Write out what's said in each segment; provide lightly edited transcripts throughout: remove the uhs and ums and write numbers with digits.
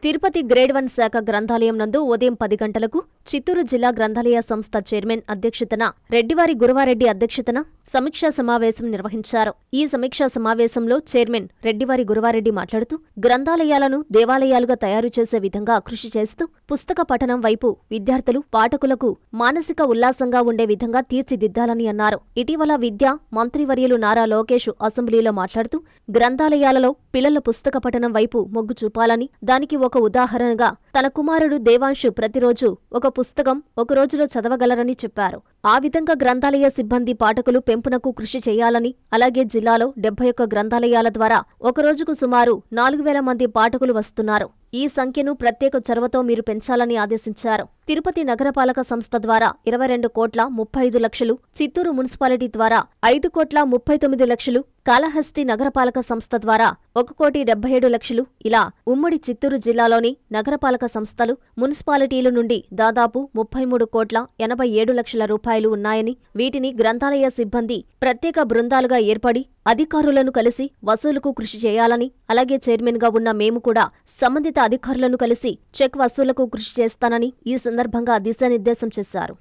Tirupati grade 1 శాఖ గ్రంథాలయం నందు ఉదయం 10 గంటలకు చిత్తూరు జిల్లా గ్రంథాలయ సంస్థ చైర్మన్ అధ్యక్షతన రెడ్డివారి గురవారెడ్డి అధ్యక్షతన సమీక్షా సమావేశం నిర్వహించారు. ఈ సమీక్షా సమావేశంలో చైర్మన్ రెడ్డివారి గురవారెడ్డి మాట్లాడుతూ గ్రంథాలయాలను దేవాలయాలుగా తయారు చేసే విధంగా కృషి చేస్తూ పుస్తక పఠనం వైపు విద్యార్థులు, పాఠకులకు మానసిక ఉల్లాసంగా ఉండే విధంగా తీర్చిదిద్దాలని అన్నారు. ఇటీవల విద్యా మంత్రివర్యులు నారా లోకేష్ అసెంబ్లీలో మాట్లాడుతూ గ్రంథాలయాలలో పిల్లల పుస్తక పఠనం వైపు మొగ్గు చూపాలని, దానికి ఒక ఉదాహరణగా తన కుమారుడు దేవాంశు ప్రతిరోజు ఒక పుస్తకం ఒక రోజులో చదవగలరని చెప్పారు. ఆ విధంగా గ్రంథాలయ సిబ్బంది పాఠకులు పెంపునకు కృషి చేయాలని, అలాగే జిల్లాలో 71 గ్రంథాలయాల ద్వారా ఒక రోజుకు సుమారు 4000 మంది పాఠకులు వస్తున్నారు. ఈ సంఖ్యను ప్రత్యేక చొరవతో మీరు పెంచాలని ఆదేశించారు. తిరుపతి నగరపాలక సంస్థ ద్వారా 22,35,00,000, చిత్తూరు మున్సిపాలిటీ ద్వారా 5,39,00,000, కాళహస్తి నగరపాలక సంస్థ ద్వారా 1,77,00,000 ఇలా ఉమ్మడి చిత్తూరు జిల్లాలోని నగరపాలక సంస్థలు, మున్సిపాలిటీల నుండి దాదాపు 33,87,00,000 రూపాయలు ఉన్నాయని, వీటిని గ్రంథాలయ సిబ్బంది ప్రత్యేక బృందాలుగా ఏర్పడి అధికారులను కలిసి వసూలుకు కృషి చేయాలని, అలాగే చైర్మన్ గా ఉన్న మేము కూడా సంబంధిత అధికారులను కలిసి చెక్ వసూలుకు కృషి చేస్తానని ఈ సందర్భంగా దిశానిర్దేశం చేశారు.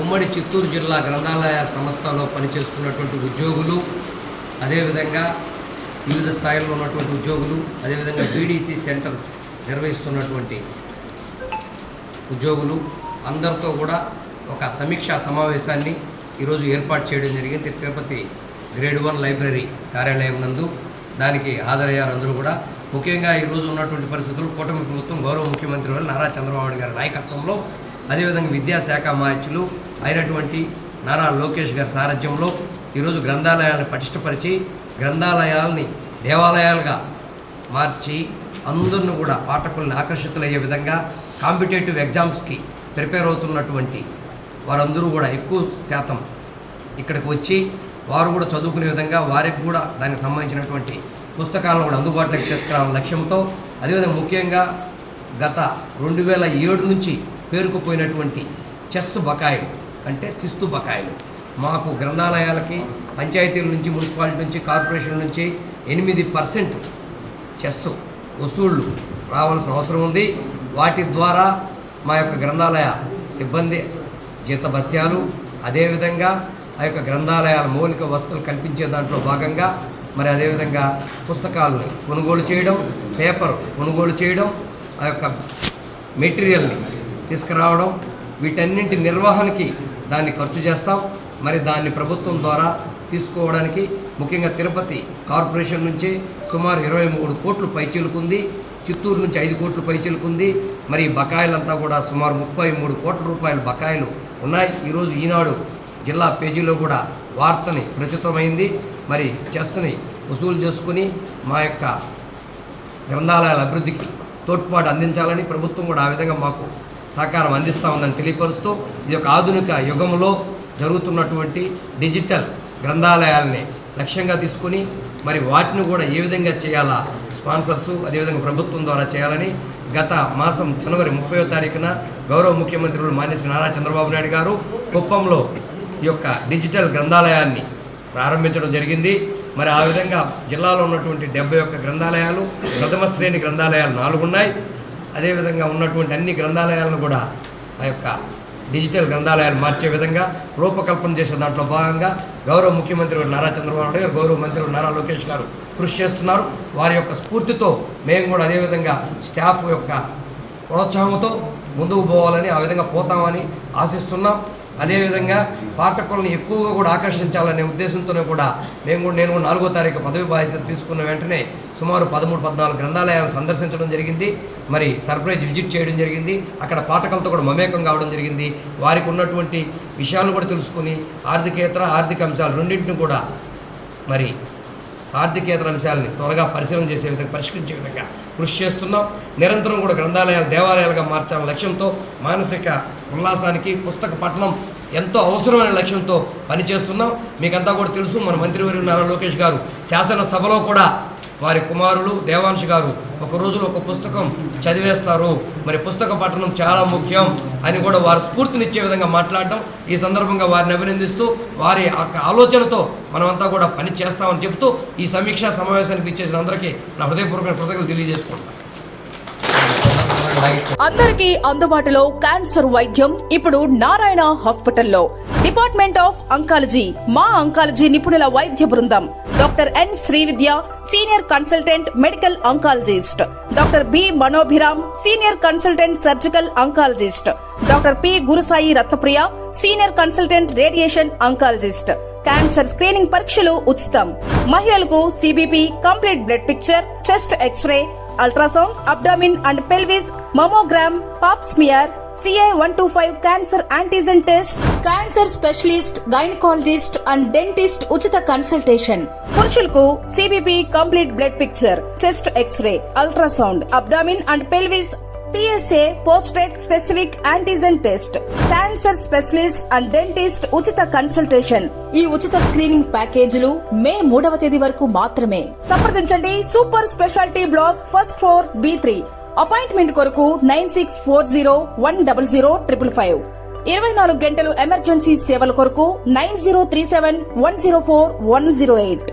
ఉమ్మడి చిత్తూరు జిల్లా గ్రంథాలయ సంస్థలో పనిచేస్తున్నటువంటి ఉద్యోగులు, అదేవిధంగా వివిధ స్థాయిలో ఉన్నటువంటి ఉద్యోగులు, అదేవిధంగా బీడీసీ సెంటర్ నిర్వహిస్తున్నటువంటి ఉద్యోగులు అందరితో కూడా ఒక సమీక్షా సమావేశాన్ని ఈరోజు ఏర్పాటు చేయడం జరిగింది. తిరుపతి గ్రేడ్ 1 లైబ్రరీ కార్యాలయం నందు దానికి హాజరయ్యారు అందరూ కూడా. ముఖ్యంగా ఈరోజు ఉన్నటువంటి పరిస్థితులు కూటమి ప్రభుత్వం గౌరవ ముఖ్యమంత్రి వారు నారా చంద్రబాబు నాయుడు గారి నాయకత్వంలో, అదేవిధంగా విద్యాశాఖ మాధ్యులు అయినటువంటి నారా లోకేష్ గారి సారథ్యంలో ఈరోజు గ్రంథాలయాలను పటిష్టపరిచి గ్రంథాలయాలని దేవాలయాలుగా మార్చి అందరిని కూడా పాఠకులను ఆకర్షితులయ్యే విధంగా కాంపిటేటివ్ ఎగ్జామ్స్కి ప్రిపేర్ అవుతున్నటువంటి వారందరూ కూడా ఎక్కువ శాతం ఇక్కడికి వచ్చి వారు కూడా చదువుకునే విధంగా వారికి కూడా దానికి సంబంధించినటువంటి పుస్తకాలను కూడా అందుబాటులోకి తీసుకురావాలని లక్ష్యంతో, అదేవిధంగా ముఖ్యంగా గత 2007 నుంచి పేరుకుపోయినటువంటి చెస్ బకాయిలు అంటే శిస్తు బకాయిలు మాకు గ్రంథాలయాలకి పంచాయతీల నుంచి, మున్సిపాలిటీ నుంచి, కార్పొరేషన్ నుంచి 8% చెస్ వసూళ్లు రావాల్సిన అవసరం ఉంది. వాటి ద్వారా మా యొక్క గ్రంథాలయ సిబ్బంది జీతభత్యాలు, అదేవిధంగా ఆ యొక్క గ్రంథాలయాల మౌలిక వసతులు కల్పించే దాంట్లో భాగంగా మరి అదేవిధంగా పుస్తకాలను కొనుగోలు చేయడం, పేపర్ కొనుగోలు చేయడం, ఆ యొక్క మెటీరియల్ని తీసుకురావడం, వీటన్నింటి నిర్వహణకి దాన్ని ఖర్చు చేస్తాం. మరి దాన్ని ప్రభుత్వం ద్వారా తీసుకోవడానికి ముఖ్యంగా తిరుపతి కార్పొరేషన్ నుంచి సుమారు 23 కోట్లు పైచిలుకుంది, చిత్తూరు నుంచి 5 కోట్లు పైచిలుకుంది. మరి బకాయిలంతా కూడా సుమారు 33 కోట్ల రూపాయల బకాయిలు ఉన్నాయి. ఈరోజు ఈనాడు జిల్లా పేజీలో కూడా వార్తని ప్రచురితమైంది. మరి చెస్ని వసూలు చేసుకుని మా యొక్క గ్రంథాలయాల అభివృద్ధికి తోడ్పాటు అందించాలని ప్రభుత్వం కూడా ఆ విధంగా మాకు సహకారం అందిస్తూ ఉందని తెలియపరుస్తూ, ఈ యొక్క ఆధునిక యుగంలో జరుగుతున్నటువంటి డిజిటల్ గ్రంథాలయాలని లక్ష్యంగా తీసుకుని మరి వాటిని కూడా ఏ విధంగా చేయాలా స్పాన్సర్సు అదేవిధంగా ప్రభుత్వం ద్వారా చేయాలని గత మాసం జనవరి 30వ తారీఖున గౌరవ ముఖ్యమంత్రులు మాన్యశ్రీ నారా చంద్రబాబు నాయుడు గారు కుప్పంలో ఈ యొక్క డిజిటల్ గ్రంథాలయాన్ని ప్రారంభించడం జరిగింది. మరి ఆ విధంగా జిల్లాలో ఉన్నటువంటి 71 గ్రంథాలయాలు, ప్రథమ శ్రేణి గ్రంథాలయాలు 4 ఉన్నాయి. అదేవిధంగా ఉన్నటువంటి అన్ని గ్రంథాలయాలను కూడా ఆ యొక్క డిజిటల్ గ్రంథాలయాలు మార్చే విధంగా రూపకల్పన చేసే దాంట్లో భాగంగా గౌరవ ముఖ్యమంత్రి గారు నారా చంద్రబాబు నాయుడు గారు, గౌరవ మంత్రి నారా లోకేష్ గారు కృషి చేస్తున్నారు. వారి యొక్క స్ఫూర్తితో మేము కూడా అదేవిధంగా స్టాఫ్ యొక్క ప్రోత్సాహంతో ముందుకు పోవాలని, ఆ విధంగా పోతామని ఆశిస్తున్నాం. అదేవిధంగా పాఠకులను ఎక్కువగా కూడా ఆకర్షించాలనే ఉద్దేశంతోనే కూడా నేను కూడా 4వ తారీఖు పదవి బాధ్యతలు తీసుకున్న వెంటనే సుమారు 13-14 గ్రంథాలయాలను సందర్శించడం జరిగింది. మరి సర్ప్రైజ్ విజిట్ చేయడం జరిగింది. అక్కడ పాఠకులతో కూడా మమేకం కావడం జరిగింది. వారికి ఉన్నటువంటి విషయాలను కూడా తెలుసుకుని ఆర్థికేతర ఆర్థిక అంశాలు రెండింటిని కూడా మరి ఆర్థికేతర అంశాలని త్వరగా పరిశీలన చేసే విధంగా, పరిష్కరించే విధంగా కృషి చేస్తున్నాం. నిరంతరం కూడా గ్రంథాలయాలు దేవాలయాలుగా మార్చాలనే లక్ష్యంతో, మానసిక ఉల్లాసానికి పుస్తక పఠనం ఎంతో అవసరమైన లక్ష్యంతో పనిచేస్తున్నాం. మీకంతా కూడా తెలుసు, మన మంత్రివర్యులు నారా లోకేష్ గారు శాసనసభలో కూడా వారి కుమారులు దేవాంశ్ గారు ఒక రోజులో ఒక పుస్తకం చదివేస్తారు, మరి పుస్తక పఠనం చాలా ముఖ్యం అని కూడా వారు స్ఫూర్తినిచ్చే విధంగా మాట్లాడటం, ఈ సందర్భంగా వారిని అభినందిస్తూ వారి ఆలోచనతో మనమంతా కూడా పని చేస్తామని చెబుతూ ఈ సమీక్షా సమావేశానికి ఇచ్చేసిన అందరికీ నా హృదయపూర్వక కృతజ్ఞతలు తెలియజేసుకుంటాను. అందరికీ అందుబాటులో క్యాన్సర్ వైద్యం ఇప్పుడు నారాయణ హాస్పిటల్లో. డిపార్ట్మెంట్ ఆఫ్ అంకాలజీ, మా అంకాలజీ నిపుణుల వైద్య బృందం. Doctor N Srividya, senior consultant medical oncologist. Doctor B Manobhiram, senior consultant surgical oncologist. Doctor P Gurusai Ratnapriya, senior consultant radiation oncologist. Cancer screening పరీక్షలు ఉచితం. మహిళలకు CBP, complete blood picture, chest X ray, ultrasound, abdomen and pelvis, mammogram, pap smear, CA-125 cancer antigen test, cancer specialist, gynaecologist and dentist ఉచిత consultation. పురుషులకు CBP, complete blood picture, chest X ray, ultrasound, abdomen and pelvis, PSA పోస్ట్రేట్ specific antigen test, cancer specialist and dentist ఉచిత consultation. ఈ ఉచిత screening ప్యాకేజీలు మే 3వ తేదీ వరకు మాత్రమే. సంప్రదించండి super speciality block, first floor, B3. Appointment కొరకు 9640100555. 24 గంటలు ఎమర్జెన్సీ సేవల కొరకు 9037104108.